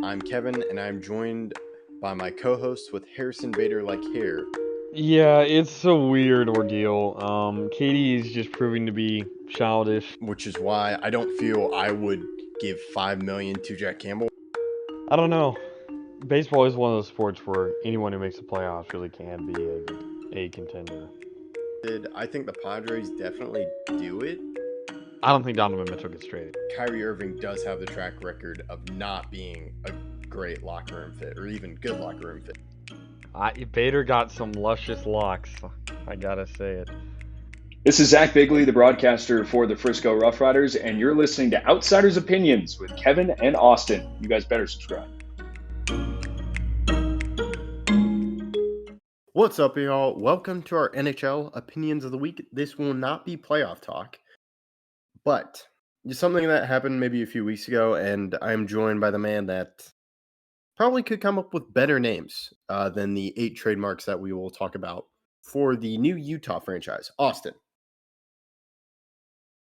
I'm Kevin, and I'm joined by my co-host with Harrison Bader like hair. Yeah, it's a weird ordeal. Katie is just proving to be childish. Which is why I don't feel I would give $5 million to Jack Campbell. I don't know. Baseball is one of those sports where anyone who makes the playoffs really can be a contender. I think the Padres definitely do it. I don't think Donovan Mitchell gets traded. Kyrie Irving does have the track record of not being a great locker room fit, or even good locker room fit. Bader got some luscious locks. I gotta say it. This is Zach Bigley, the broadcaster for the Frisco Rough Riders, and you're listening to Outsiders Opinions with Kevin and Austin. You guys better subscribe. What's up, y'all? Welcome to our NHL Opinions of the Week. This will not be playoff talk, but something that happened maybe a few weeks ago, and I'm joined by the man that probably could come up with better names than the 8 trademarks that we will talk about for the new Utah franchise, Austin.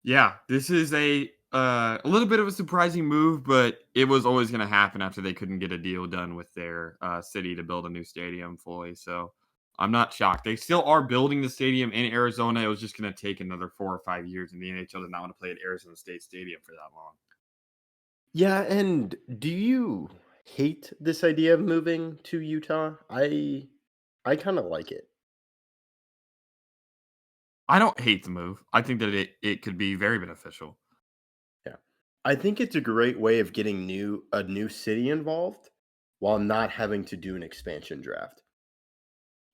Yeah, this is a little bit of a surprising move, but it was always going to happen after they couldn't get a deal done with their city to build a new stadium fully. So I'm not shocked. They still are building the stadium in Arizona. It was just going to take another 4 or 5 years, and the NHL did not want to play at Arizona State Stadium for that long. Yeah, and do you hate this idea of moving to Utah? I kind of like it. I don't hate the move. I think that it could be very beneficial. Yeah. I think it's a great way of getting a new city involved while not having to do an expansion draft.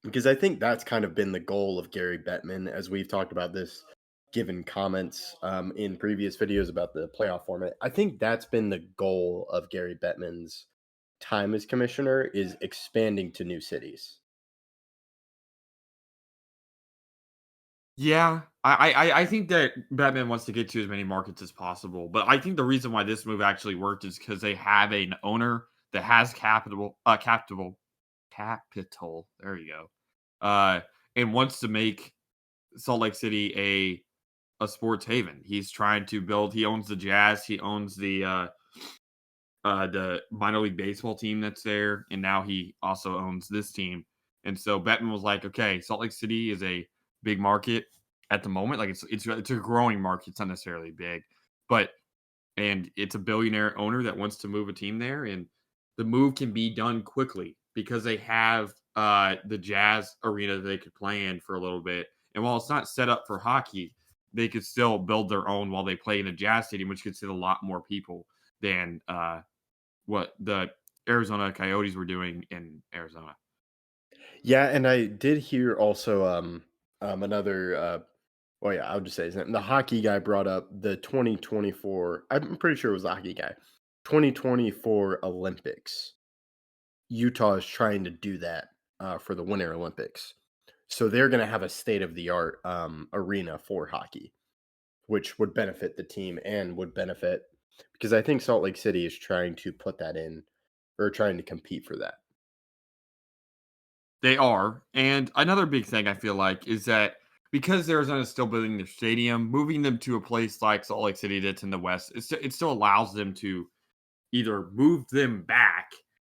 Because I think that's kind of been the goal of Gary Bettman, as we've talked about this, given comments in previous videos about the playoff format. I think that's been the goal of Gary Bettman's time as commissioner, is expanding to new cities. Yeah, I think that Batman wants to get to as many markets as possible, but I think the reason why this move actually worked is because they have an owner that has capital. There you go, and wants to make Salt Lake City a sports haven. He's trying to build. He owns the Jazz. He owns the minor league baseball team that's there, and now he also owns this team. And so Bettman was like, okay, Salt Lake City is a big market at the moment. Like it's a growing market. It's not necessarily big, and it's a billionaire owner that wants to move a team there, and the move can be done quickly because they have the Jazz arena that they could play in for a little bit. And while it's not set up for hockey, they could still build their own while they play in a Jazz stadium, which could sit a lot more people than what the Arizona Coyotes were doing in Arizona. Yeah, and I did hear also another well, yeah, I'll just say his name. The hockey guy brought up the 2024, I'm pretty sure it was the hockey guy, 2024 Olympics. Utah is trying to do that for the Winter Olympics. So they're going to have a state-of-the-art arena for hockey, which would benefit the team and would benefit, because I think Salt Lake City is trying to put that in, or trying to compete for that. They are. And another big thing I feel like is that because Arizona is still building their stadium, moving them to a place like Salt Lake City that's in the West, it still allows them to either move them back.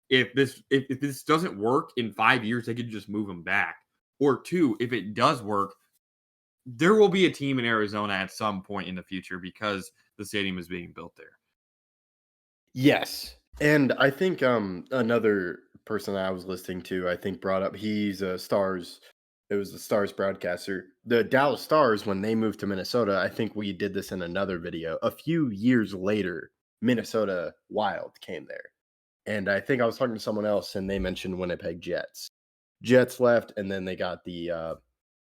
If this doesn't work in 5 years, they could just move them back. Or two, if it does work, there will be a team in Arizona at some point in the future because the stadium is being built there. Yes. And I think another person I was listening to, I think brought up, he's a Stars, it was the Stars broadcaster. The Dallas Stars, when they moved to Minnesota, I think we did this in another video. A few years later, Minnesota Wild came there. And I think I was talking to someone else and they mentioned Winnipeg Jets. Jets left, and then they got the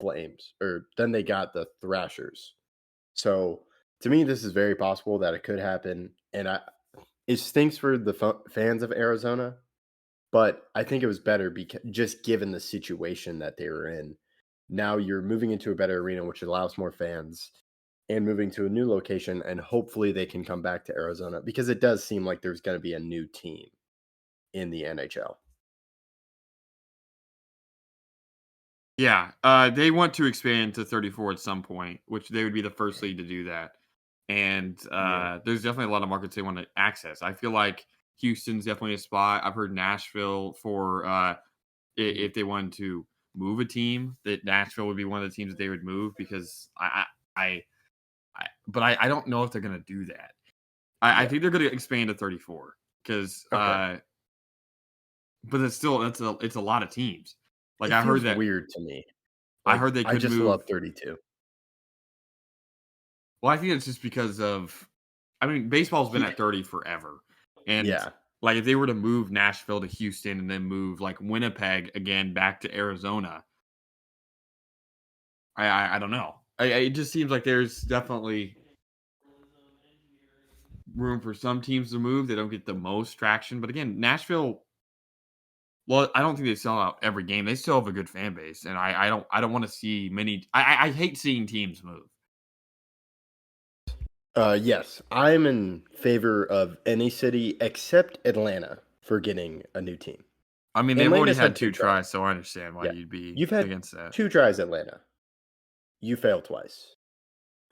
Flames, or then they got the Thrashers. So to me, this is very possible that it could happen. And it stinks for the fans of Arizona, but I think it was better because just given the situation that they were in. Now you're moving into a better arena, which allows more fans, and moving to a new location, and hopefully they can come back to Arizona, because it does seem like there's going to be a new team in the NHL. Yeah, they want to expand to 34 at some point, which they would be the first league to do that. And there's definitely a lot of markets they want to access. I feel like Houston's definitely a spot. I've heard Nashville for if they wanted to move a team, that Nashville would be one of the teams that they would move because I don't know if they're going to do that. I Yeah. think they're going to expand to 34 because, Okay. but it's still it's a lot of teams. Like It I heard feels that weird to me. I Like, heard they I could just move. love 32. Well, I think it's just because of, I mean, baseball's been He at 30 forever, and Yeah. like if they were to move Nashville to Houston and then move like Winnipeg again back to Arizona, I don't know. It just seems like there's definitely room for some teams to move. They don't get the most traction, but again, Nashville. Well, I don't think they sell out every game. They still have a good fan base, and I don't want to see many. I hate seeing teams move. Yes, I'm in favor of any city except Atlanta for getting a new team. I mean, they've already Atlanta's had had 2 2 tries. tries, so I understand why Yeah. you'd be You've had against that. 2 tries, Atlanta. You failed twice.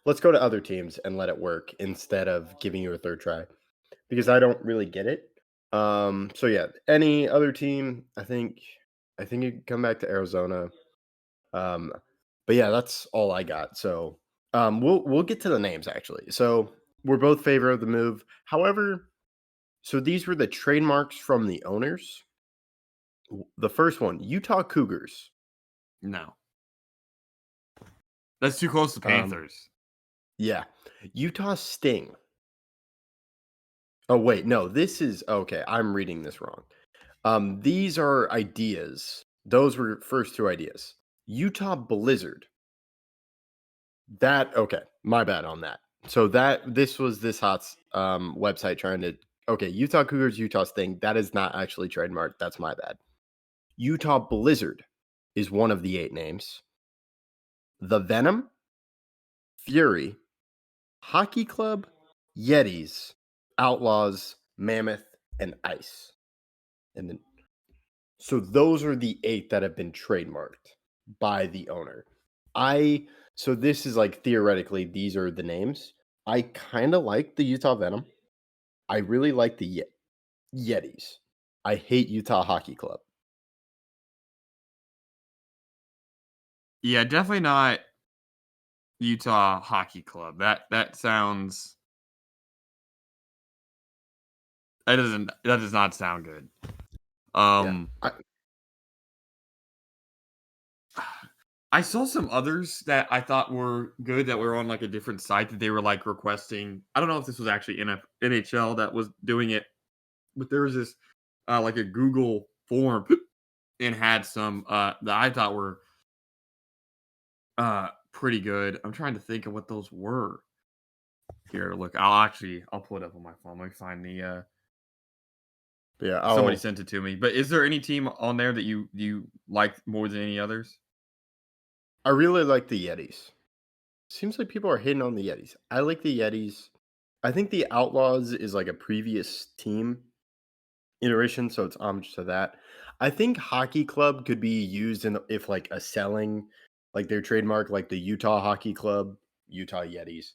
Let's go to other teams and let it work instead of giving you a 3rd try because I don't really get it. So yeah, any other team, I think you can come back to Arizona. Um, but yeah, that's all I got. So we'll get to the names actually. So we're both favor of the move. However, so these were the trademarks from the owners. The first one, Utah Cougars. No. That's too close to Um, Panthers. yeah, Utah Sting. Oh wait, no, this is okay. I'm reading this wrong. These are ideas. Those were first 2 ideas. Utah Blizzard. That okay, my bad on that. So this was this website trying to okay, Utah Cougars, Utah Sting. That is not actually trademarked. That's my bad. Utah Blizzard is one of the 8 names. The Venom, Fury, Hockey Club, Yetis, Outlaws, Mammoth, and Ice. And then so those are the 8 that have been trademarked by the owner. So this is like theoretically these are the names. I kind of like the Utah Venom. I really like the Yetis. I hate Utah Hockey Club. Yeah, definitely not Utah Hockey Club. That sounds that does not sound good. Yeah. I saw some others that I thought were good that were on like a different site that they were like requesting. I don't know if this was actually NHL that was doing it, but there was this like a Google form and had some that I thought were pretty good. I'm trying to think of what those were. Here, look, I'll pull it up on my phone. Let me find the Yeah. somebody sent it to me. But is there any team on there that you like more than any others? I really like the Yetis. Seems like people are hating on the Yetis. I like the Yetis. I think the Outlaws is like a previous team iteration, so it's homage to that. I think Hockey Club could be used in if like a selling, like their trademark, like the Utah Hockey Club, Utah Yetis.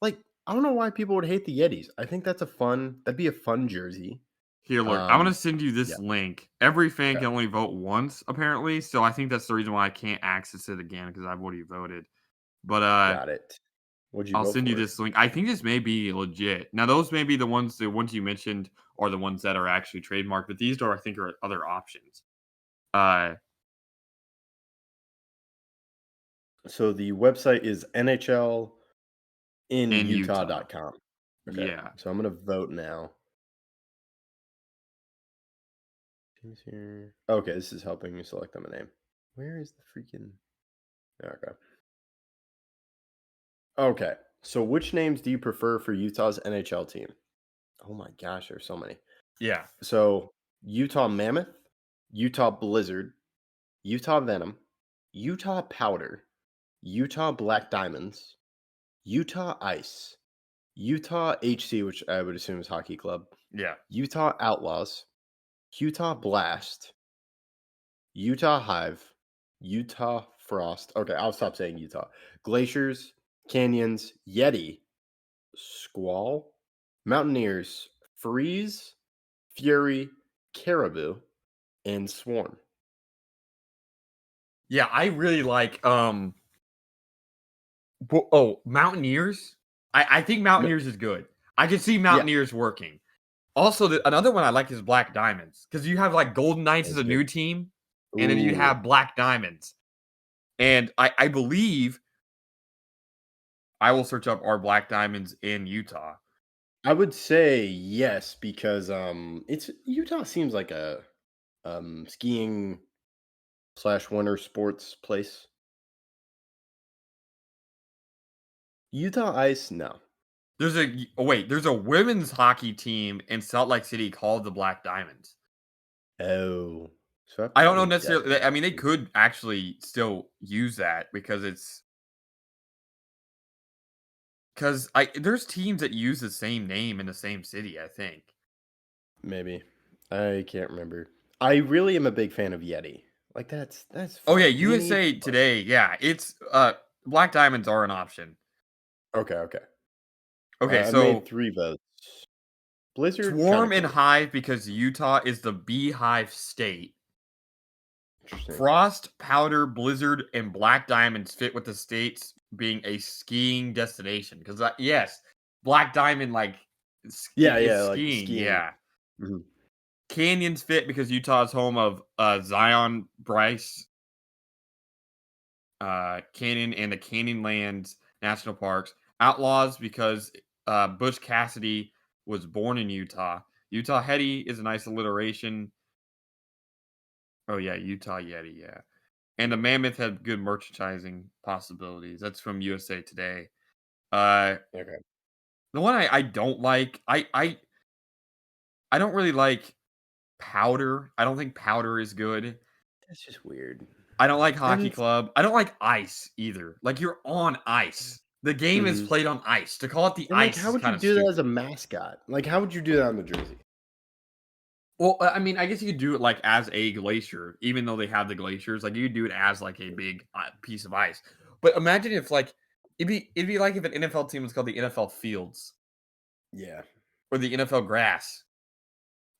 Like I don't know why people would hate the Yetis. I think that'd be a fun jersey. Here, look, I'm gonna Um, send you yeah, this link. Every fan okay, can only vote once, apparently. So I think that's the reason why I can't access it again because I've already voted. But got it. What'd you I'll vote send you for? this link. I think this may be legit. Now, those may be the ones you mentioned are the ones that are actually trademarked, but these are, I think, are other options. Uh, So the website is in Utah. NHLinutah.com. Okay, Yeah. so I'm gonna vote now. Teams here. Okay, this is helping me select them a name. Where is the freaking? Okay. Okay. So which names do you prefer for Utah's NHL team? Oh my gosh, there's so many. Yeah. So Utah Mammoth, Utah Blizzard, Utah Venom, Utah Powder, Utah Black Diamonds, Utah Ice, Utah HC, which I would assume is Hockey Club, Yeah. Utah Outlaws, Utah Blast, Utah Hive, Utah Frost. Okay, I'll stop saying Utah. Glaciers, Canyons, Yeti, Squall, Mountaineers, Freeze, Fury, Caribou, and Swarm. Yeah, I really like Mountaineers. I think No, Mountaineers is good. I can see yeah, Mountaineers working. Also, another one I like is Black Diamonds because you have like Golden Knights as that's a good. new team, and then you Ooh, have Black Diamonds. And I believe I will search up our Black Diamonds in Utah. I would say yes because it's Utah seems like a skiing slash winter sports place. Utah Ice, no. There's a women's hockey team in Salt Lake City called the Black Diamonds. Oh, so I I don't know probably necessarily. definitely. I mean, they could actually still use that because I there's teams that use the same name in the same city. I think. Maybe. I can't remember. I really am a big fan of Yeti. Like that's Oh yeah, fun. We need USA Today. Yeah, it's Black Diamonds are an option. Okay, okay. Okay, I made so 3 votes. Blizzard, kinda Swarm and cool. Hive because Utah is the beehive state. Interesting. Frost, Powder, Blizzard, and Black Diamonds fit with the states being a skiing destination. Because yes, Black Diamond Yeah, is yeah, like skiing. skiing. Yeah, Mhm. Canyons fit because Utah is home of Zion Bryce Canyon and the Canyonlands National Parks. Outlaws because Butch Cassidy was born in Utah. Utah Hetty is a nice alliteration. Oh yeah, Utah Yeti, yeah. And the Mammoth had good merchandising possibilities. That's from USA Today. Uh Okay. the one I don't like, I don't really like Powder. I don't think Powder is good. That's just weird. I don't like And Hockey it's Club. I don't like Ice either. Like you're on ice. The game is Mhm. played on ice. To call it the And, like, ice how is would you kind of do that as stupid. a mascot? Like, how would you do that on the jersey? Well, I mean, I guess you could do it like as a glacier, even though they have the glaciers. Like you could do it as like a big piece of ice. But imagine if like it'd be like if an NFL team was called the NFL Fields Yeah. or the NFL Grass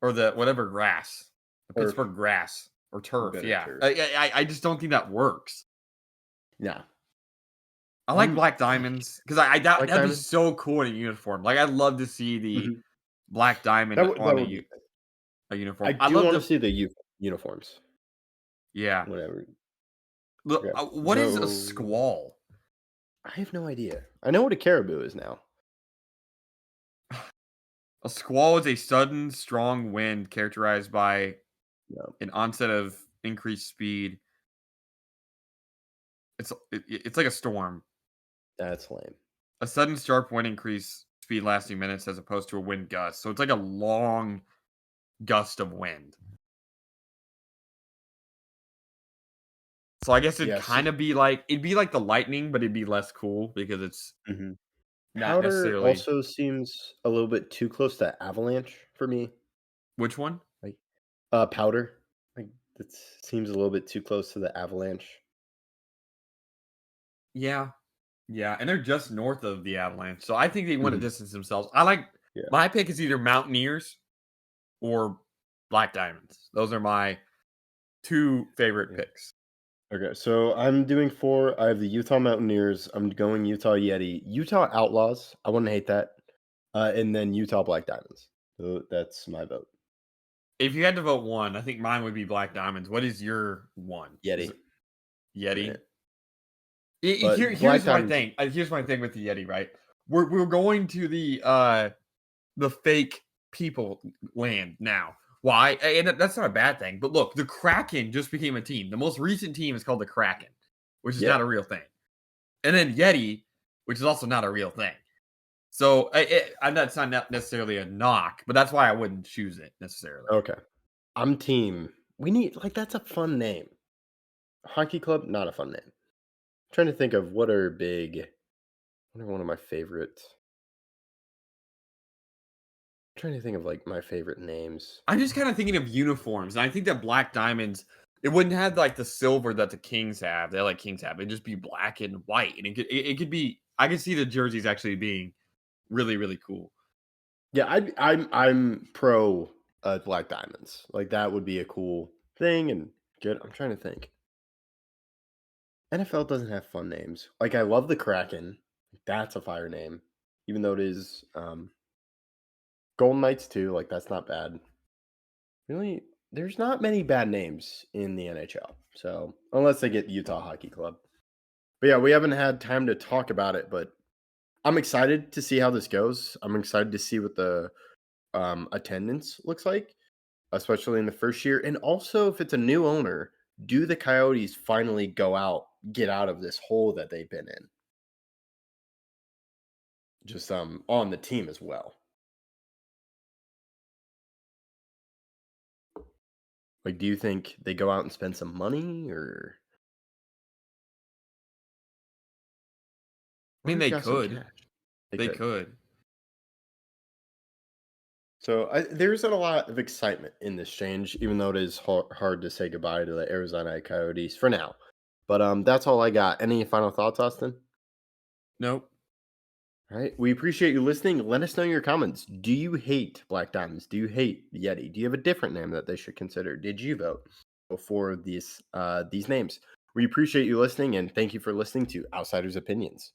or the whatever grass, the Turf. Pittsburgh Grass or Turf. Better Yeah, turf. I just don't think that works. Nah. I like Black Fuck. Diamonds because I doubt Black that'd be Diamond? so cool in a uniform. Like I'd love to see the Mhm. Black Diamond That on would be sick. a I uniform. I do love wanna the see the uniforms. yeah. Whatever. Look, Okay. what is a So squall? I have no idea. I know what a caribou is now. A squall is a sudden, strong wind characterized by No, an onset of increased speed. It's like a storm. that's lame. A sudden, sharp wind increase speed lasting minutes as opposed to a wind gust. So it's like a long gust of wind. So I guess it'd Yes. kind of be like it'd be like the lightning, but it'd be less cool because it's Mhm. not Powder necessarily also seems a little bit too close to avalanche for me. which one? Like, powder. Like, it seems a little bit too close to the avalanche. Yeah. Yeah, and they're just north of the Avalanche. So I think they want to Mhm. distance themselves. I like Yeah. my pick is either Mountaineers or Black Diamonds. Those are my two favorite Yeah. picks. Okay, so I'm doing 4. I have the Utah Mountaineers. I'm going Utah Yeti. Utah Outlaws. I wouldn't hate that. And then Utah Black Diamonds. So that's my vote. If you had to vote one, I think mine would be Black Diamonds. What is your one? Is Yeti. it Yeti? Right. But Black Here's my Diamonds. thing. Here's my thing with the Yeti, right? We're going to the fake people land now. Why? And that's not a bad thing. But look, the Kraken just became a team. The most recent team is called the Kraken, which is Yeah. not a real thing. And then Yeti, which is also not a real thing. So that's not necessarily a knock, but that's why I wouldn't choose it necessarily. Okay. I'm team. We need that's a fun name. Hockey club, not a fun name. Trying to think of what are big. What are one of my favorites? Trying to think of like my favorite names. I'm just kind of thinking of uniforms, and I think that Black Diamonds it wouldn't have like the silver that the Kings have. They like Kings have. It'd just be black and white, and it could be. I could see the jerseys actually being really really cool. Yeah, I'm pro Black Diamonds. Like that would be a cool thing and good. I'm trying to think. NFL doesn't have fun names. Like I love the Kraken. That's a fire name. Even though it is Golden Knights too, like that's not bad. Really, there's not many bad names in the NHL. So unless they get Utah Hockey Club. But yeah, we haven't had time to talk about it, but I'm excited to see how this goes. I'm excited to see what the attendance looks like, especially in the first year. And also, if it's a new owner, do the Coyotes finally get out of this hole that they've been in? Just on the team as well. Like, do you think they go out and spend some money, or I mean, already they got some could. cash? They could. So there's a lot of excitement in this change, even though it is hard to say goodbye to the Arizona Coyotes for now. But that's all I got. Any final thoughts, Austin? Nope. All right. We appreciate you listening. Let us know in your comments. Do you hate Black Diamonds? Do you hate Yeti? Do you have a different name that they should consider? Did you vote for these names? We appreciate you listening, and thank you for listening to Outsiders Opinions.